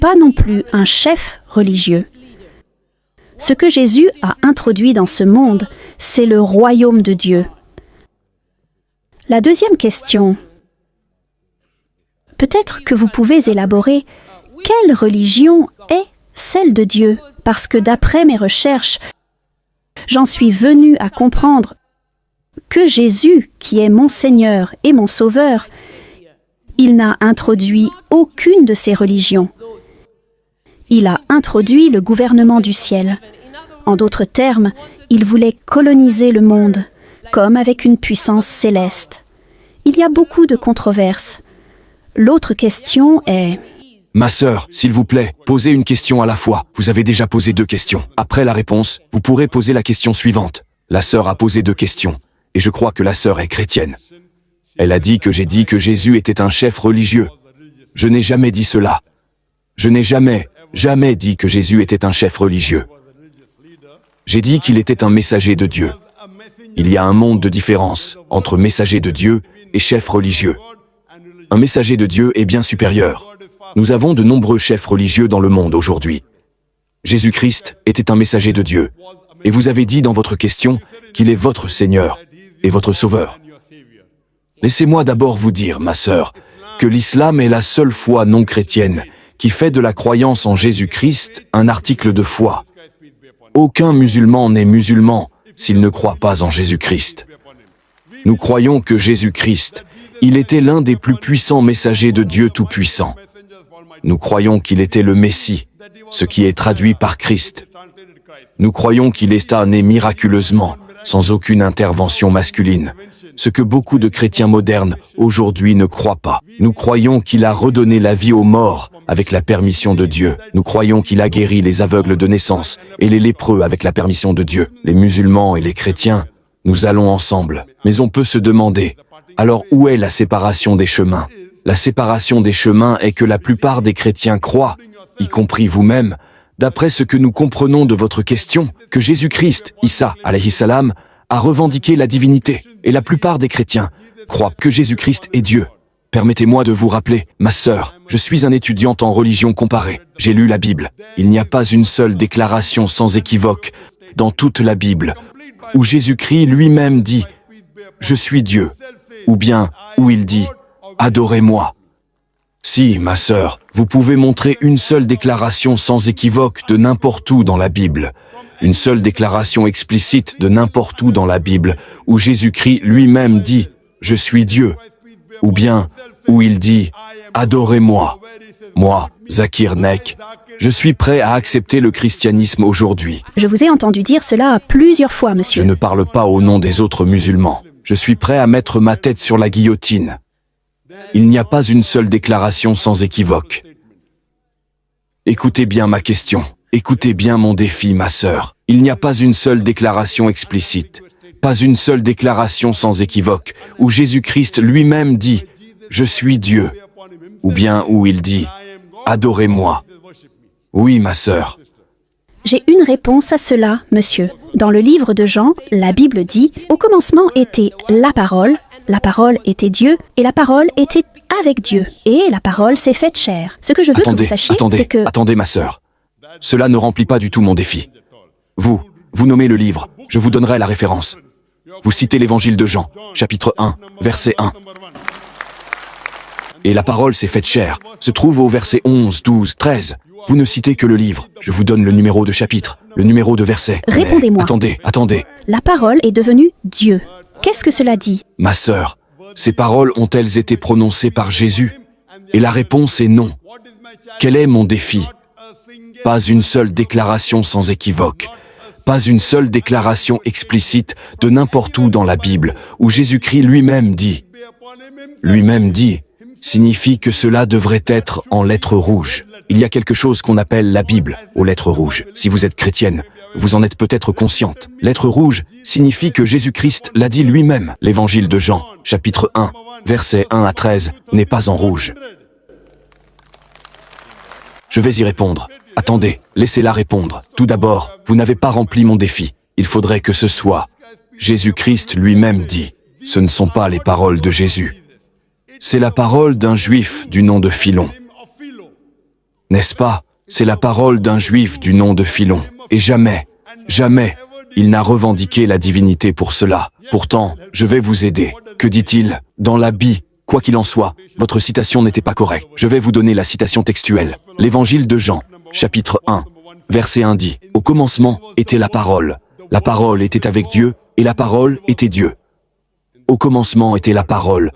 pas non plus un chef religieux. Ce que Jésus a introduit dans ce monde, c'est le royaume de Dieu. La deuxième question. Peut-être que vous pouvez élaborer quelle religion est celle de Dieu, parce que d'après mes recherches, j'en suis venu à comprendre que Jésus, qui est mon Seigneur et mon Sauveur, il n'a introduit aucune de ces religions. Il a introduit le gouvernement du ciel. En d'autres termes, il voulait coloniser le monde, comme avec une puissance céleste. Il y a beaucoup de controverses. L'autre question est... Ma sœur, s'il vous plaît, posez une question à la fois. Vous avez déjà posé 2 questions. Après la réponse, vous pourrez poser la question suivante. La sœur a posé 2 questions, et je crois que la sœur est chrétienne. Elle a dit que j'ai dit que Jésus était un chef religieux. Je n'ai jamais dit cela. Je n'ai jamais dit que Jésus était un chef religieux. J'ai dit qu'il était un messager de Dieu. Il y a un monde de différence entre messager de Dieu et chef religieux. Un messager de Dieu est bien supérieur. Nous avons de nombreux chefs religieux dans le monde aujourd'hui. Jésus-Christ était un messager de Dieu. Et vous avez dit dans votre question qu'il est votre Seigneur et votre Sauveur. Laissez-moi d'abord vous dire, ma sœur, que l'islam est la seule foi non chrétienne qui fait de la croyance en Jésus-Christ un article de foi. Aucun musulman n'est musulman s'il ne croit pas en Jésus-Christ. Nous croyons que Jésus-Christ, il était l'un des plus puissants messagers de Dieu Tout-Puissant. Nous croyons qu'il était le Messie, ce qui est traduit par Christ. Nous croyons qu'il est né miraculeusement, sans aucune intervention masculine, ce que beaucoup de chrétiens modernes aujourd'hui ne croient pas. Nous croyons qu'il a redonné la vie aux morts avec la permission de Dieu. Nous croyons qu'il a guéri les aveugles de naissance et les lépreux avec la permission de Dieu. Les musulmans et les chrétiens, nous allons ensemble. Mais on peut se demander, alors où est la séparation des chemins? La séparation des chemins est que la plupart des chrétiens croient, y compris vous-même, d'après ce que nous comprenons de votre question, que Jésus-Christ, Isa, alayhi salam, a revendiqué la divinité. Et la plupart des chrétiens croient que Jésus-Christ est Dieu. Permettez-moi de vous rappeler, ma sœur, je suis un étudiant en religion comparée. J'ai lu la Bible. Il n'y a pas une seule déclaration sans équivoque dans toute la Bible où Jésus-Christ lui-même dit « Je suis Dieu » ou bien où il dit « Adorez-moi ». Si, ma sœur, vous pouvez montrer une seule déclaration sans équivoque de n'importe où dans la Bible, une seule déclaration explicite de n'importe où dans la Bible, où Jésus-Christ lui-même dit « Je suis Dieu », ou bien où il dit « Adorez-moi ». Moi, Zakir Nek, je suis prêt à accepter le christianisme aujourd'hui. Je vous ai entendu dire cela plusieurs fois, monsieur. Je ne parle pas au nom des autres musulmans. Je suis prêt à mettre ma tête sur la guillotine. Il n'y a pas une seule déclaration sans équivoque. Écoutez bien ma question. Écoutez bien mon défi, ma sœur. Il n'y a pas une seule déclaration explicite, pas une seule déclaration sans équivoque, où Jésus-Christ lui-même dit « Je suis Dieu », ou bien où il dit « Adorez-moi ». Oui, ma sœur. J'ai une réponse à cela, monsieur. Dans le livre de Jean, la Bible dit « Au commencement était la parole était Dieu, et la parole était avec Dieu, et la parole s'est faite chair. » Ce que je veux que vous sachiez, c'est que... Attendez, ma sœur. Cela ne remplit pas du tout mon défi. Vous nommez le livre, je vous donnerai la référence. Vous citez l'évangile de Jean, chapitre 1, verset 1. Et la parole s'est faite chair, se trouve au verset 11, 12, 13. Vous ne citez que le livre. Je vous donne le numéro de chapitre, le numéro de verset. Répondez-moi. Attendez. La parole est devenue Dieu. Qu'est-ce que cela dit? Ma sœur, ces paroles ont-elles été prononcées par Jésus? Et la réponse est non. Quel est mon défi? Pas une seule déclaration sans équivoque. Pas une seule déclaration explicite de n'importe où dans la Bible, où Jésus-Christ lui-même dit, signifie que cela devrait être en lettres rouges. Il y a quelque chose qu'on appelle la Bible aux lettres rouges. Si vous êtes chrétienne, vous en êtes peut-être consciente. Lettres rouges signifie que Jésus-Christ l'a dit lui-même. L'évangile de Jean, chapitre 1, versets 1 à 13, n'est pas en rouge. Je vais y répondre. Attendez, laissez-la répondre. Tout d'abord, vous n'avez pas rempli mon défi. Il faudrait que ce soit. Jésus-Christ lui-même dit. Ce ne sont pas les paroles de Jésus. C'est la parole d'un juif du nom de Philon. N'est-ce pas? C'est la parole d'un juif du nom de Philon. Et jamais, jamais, il n'a revendiqué la divinité pour cela. Pourtant, je vais vous aider. Que dit-il? Dans l'habit, quoi qu'il en soit, votre citation n'était pas correcte. Je vais vous donner la citation textuelle. L'évangile de Jean, chapitre 1, verset 1 dit, « Au commencement était la parole était avec Dieu, et la parole était Dieu. Au commencement était la parole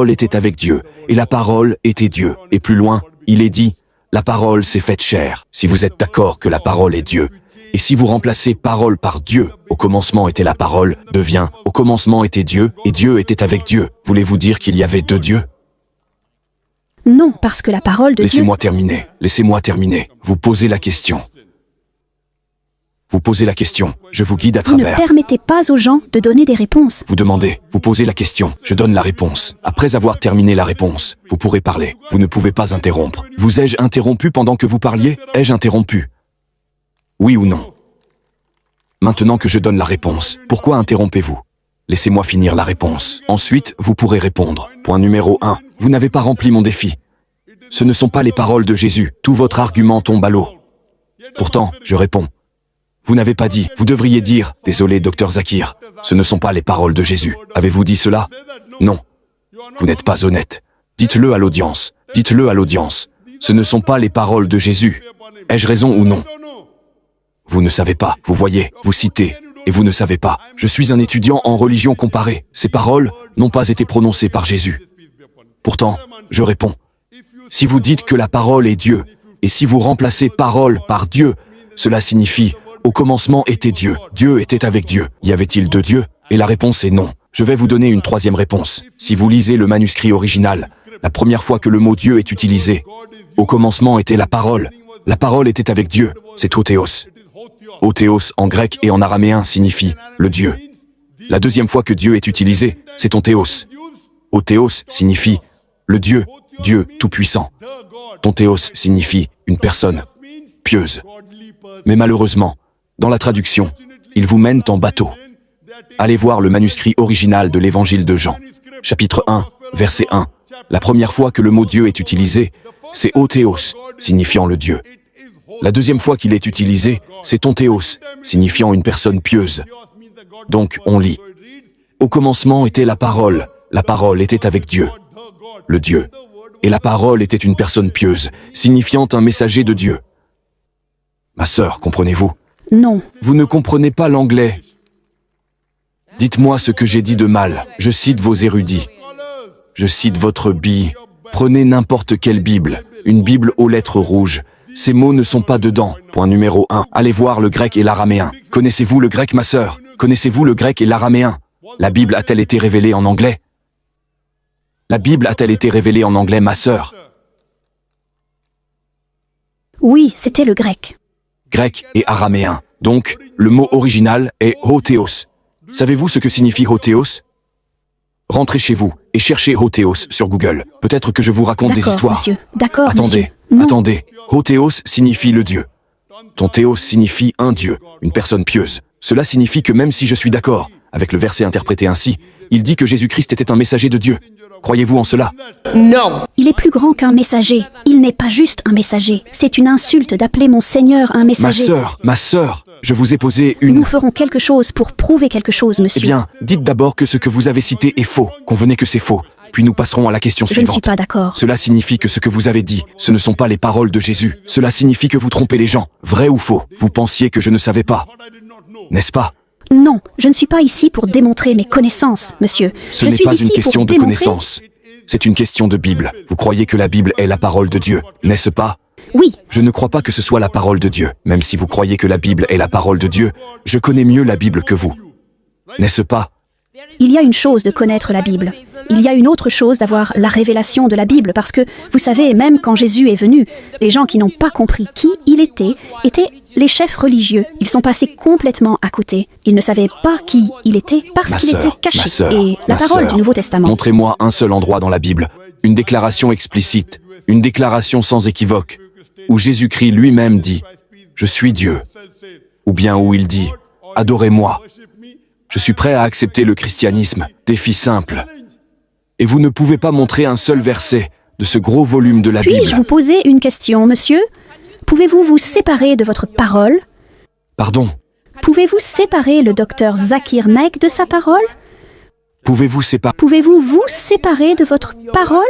était avec Dieu, et la parole était Dieu. » Et plus loin, il est dit, « La parole s'est faite chair. » Si vous êtes d'accord que la parole est Dieu, et si vous remplacez parole par Dieu, au commencement était la parole, devient, au commencement était Dieu, et Dieu était avec Dieu. Voulez-vous dire qu'il y avait deux dieux? Non, parce que la parole de Dieu... Laissez-moi terminer. Vous posez la question. Je vous guide à Vous ne travers. permettez pas aux gens de donner des réponses. Vous demandez, vous posez la question, je donne la réponse. Après avoir terminé la réponse, vous pourrez parler. Vous ne pouvez pas interrompre. Vous ai-je interrompu pendant que vous parliez? Ai-je interrompu? Oui ou non? Maintenant que je donne la réponse, pourquoi interrompez-vous? Laissez-moi finir la réponse. Ensuite, vous pourrez répondre. Point numéro 1. Vous n'avez pas rempli mon défi. Ce ne sont pas les paroles de Jésus. Tout votre argument tombe à l'eau. Pourtant, je réponds. Vous n'avez pas dit, vous devriez dire, désolé, docteur Zakir, ce ne sont pas les paroles de Jésus. Avez-vous dit cela? Non. Vous n'êtes pas honnête. Dites-le à l'audience. Ce ne sont pas les paroles de Jésus. Ai-je raison ou non? Vous ne savez pas. Vous voyez, vous citez, et vous ne savez pas. Je suis un étudiant en religion comparée. Ces paroles n'ont pas été prononcées par Jésus. Pourtant, je réponds. Si vous dites que la parole est Dieu, et si vous remplacez parole par Dieu, cela signifie « Au commencement était Dieu, Dieu était avec Dieu ». Y avait-il deux dieux? Et la réponse est non. Je vais vous donner une troisième réponse. Si vous lisez le manuscrit original, la première fois que le mot Dieu est utilisé, « Au commencement était la parole était avec Dieu », c'est Othéos. Othéos en grec et en araméen signifie « le Dieu ». La deuxième fois que Dieu est utilisé, c'est Onthéos. Othéos signifie « le Dieu, Dieu tout-puissant ». Onthéos signifie « une personne pieuse ». Mais malheureusement, dans la traduction, ils vous mènent en bateau. Allez voir le manuscrit original de l'évangile de Jean, chapitre 1, verset 1. La première fois que le mot Dieu est utilisé, c'est Othéos, signifiant le Dieu. La deuxième fois qu'il est utilisé, c'est Onthéos, signifiant une personne pieuse. Donc, on lit. Au commencement était la parole était avec Dieu, le Dieu. Et la parole était une personne pieuse, signifiant un messager de Dieu. Ma sœur, comprenez-vous? Non. Vous ne comprenez pas l'anglais. Dites-moi ce que j'ai dit de mal. Je cite vos érudits. Je cite votre Bible. Prenez n'importe quelle Bible, une Bible aux lettres rouges. Ces mots ne sont pas dedans. Point numéro 1. Allez voir le grec et l'araméen. Connaissez-vous le grec, ma sœur? Connaissez-vous le grec et l'araméen? La Bible a-t-elle été révélée en anglais? La Bible a-t-elle été révélée en anglais, ma sœur? Oui, c'était le grec. Grec et araméen. Donc, le mot original est Othéos. Savez-vous ce que signifie Othéos? Rentrez chez vous et cherchez Othéos sur Google. Peut-être que je vous raconte des histoires. Monsieur. D'accord, Attendez, monsieur. attendez. Othéos signifie le Dieu. Ton théos signifie un Dieu, une personne pieuse. Cela signifie que même si je suis d'accord avec le verset interprété ainsi, il dit que Jésus-Christ était un messager de Dieu. Croyez-vous en cela? Non. Il est plus grand qu'un messager. Il n'est pas juste un messager. C'est une insulte d'appeler mon Seigneur un messager. Ma sœur, je vous ai posé une... Nous ferons quelque chose pour prouver quelque chose, monsieur. Eh bien, dites d'abord que ce que vous avez cité est faux. Convenez que c'est faux. Puis nous passerons à la question Je suivante. ne suis pas d'accord. Cela signifie que ce que vous avez dit, ce ne sont pas les paroles de Jésus. Cela signifie que vous trompez les gens. Vrai ou faux? Vous pensiez que je ne savais pas. N'est-ce pas? Non, je ne suis pas ici pour démontrer mes connaissances, monsieur. Ce n'est pas une question de connaissance. C'est une question de Bible. Vous croyez que la Bible est la parole de Dieu, n'est-ce pas? Oui. Je ne crois pas que ce soit la parole de Dieu. Même si vous croyez que la Bible est la parole de Dieu, je connais mieux la Bible que vous. N'est-ce pas? Il y a une chose de connaître la Bible. Il y a une autre chose d'avoir la révélation de la Bible, parce que, vous savez, même quand Jésus est venu, les gens qui n'ont pas compris qui il était, étaient les chefs religieux. Ils sont passés complètement à côté. Ils ne savaient pas qui il était parce qu'il était caché. Et la parole du Nouveau Testament. Montrez-moi un seul endroit dans la Bible, une déclaration explicite, une déclaration sans équivoque, où Jésus-Christ lui-même dit « Je suis Dieu », ou bien où il dit « Adorez-moi ». Je suis prêt à accepter le christianisme, défi simple. Et vous ne pouvez pas montrer un seul verset de ce gros volume de la Puis-je Bible. vous poser une question, monsieur? Pouvez-vous vous séparer de votre parole? Pardon, Pouvez-vous séparer le docteur Zakir Naik de sa parole? pouvez-vous séparer? Pouvez-vous vous séparer de votre parole?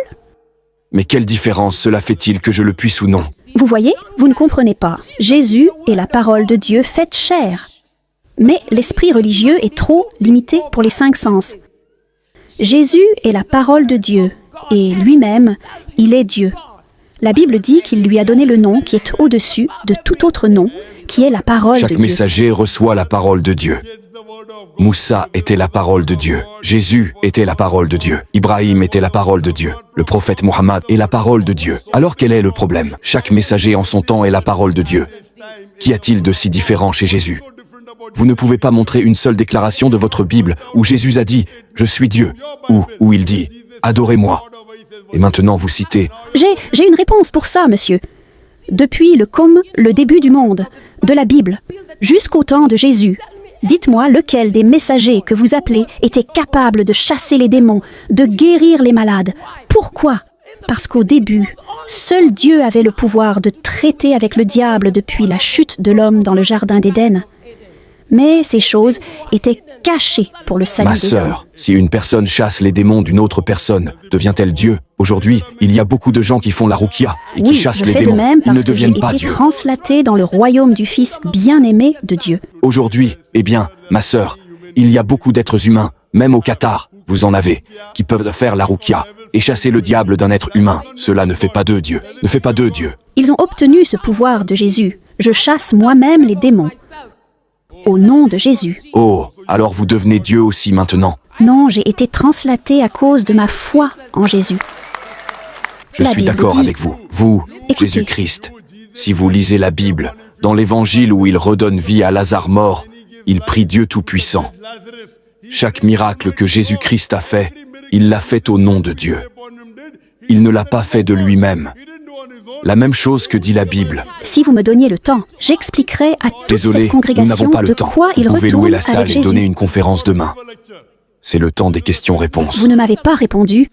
Mais quelle différence cela fait-il que je le puisse ou non? Vous voyez, vous ne comprenez pas. Jésus est la parole de Dieu faite chair. Mais l'esprit religieux est trop limité pour les 5 sens. Jésus est la parole de Dieu, et lui-même, il est Dieu. La Bible dit qu'il lui a donné le nom qui est au-dessus de tout autre nom, qui est la parole de Chaque Dieu. messager reçoit la parole de Dieu. Moussa était la parole de Dieu. Jésus était la parole de Dieu. Ibrahim était la parole de Dieu. Le prophète Mohammed est la parole de Dieu. Alors quel est le problème? Chaque messager en son temps est la parole de Dieu. Qu'y a-t-il de si différent chez Jésus? Vous ne pouvez pas montrer une seule déclaration de votre Bible où Jésus a dit « Je suis Dieu » ou où il dit « Adorez-moi ». Et maintenant vous citez J'ai une réponse pour ça, monsieur. Depuis le début du monde, de la Bible, jusqu'au temps de Jésus, dites-moi lequel des messagers que vous appelez était capable de chasser les démons, de guérir les malades. Pourquoi? Parce qu'au début, seul Dieu avait le pouvoir de traiter avec le diable depuis la chute de l'homme dans le jardin d'Éden. Mais ces choses étaient cachées pour le salut Ma des hommes. sœur, si une personne chasse les démons d'une autre personne, devient-elle Dieu? Aujourd'hui, il y a beaucoup de gens qui font la ruqya et qui Oui, chassent je les fais de démons. même Ils ne parce que j'ai deviennent pas été Dieu. translaté dans le royaume du Fils bien-aimé de Dieu. Aujourd'hui, eh bien, ma sœur, il y a beaucoup d'êtres humains, même au Qatar, vous en avez, qui peuvent faire la ruqya et chasser le diable d'un être humain. Cela ne fait pas d'eux Dieu. Ne fait pas d'eux Dieu. Ils ont obtenu ce pouvoir de Jésus. Je chasse moi-même les démons. Au nom de Jésus. Oh, alors vous devenez Dieu aussi maintenant. Non, j'ai été translaté à cause de ma foi en Jésus. Je La suis Bible d'accord dit- avec vous. Vous, Écoutez. Jésus-Christ, si vous lisez la Bible, dans l'évangile où il redonne vie à Lazare mort, il prie Dieu Tout-Puissant. Chaque miracle que Jésus-Christ a fait, il l'a fait au nom de Dieu. Il ne l'a pas fait de lui-même. La même chose que dit la Bible. Si vous me donniez le temps, j'expliquerai à toute Désolé, cette nous congrégation n'avons pas de le temps. quoi il Vous pouvez retourne louer la avec salle et Jésus. donner une conférence demain. C'est le temps des questions-réponses. Vous ne m'avez pas répondu.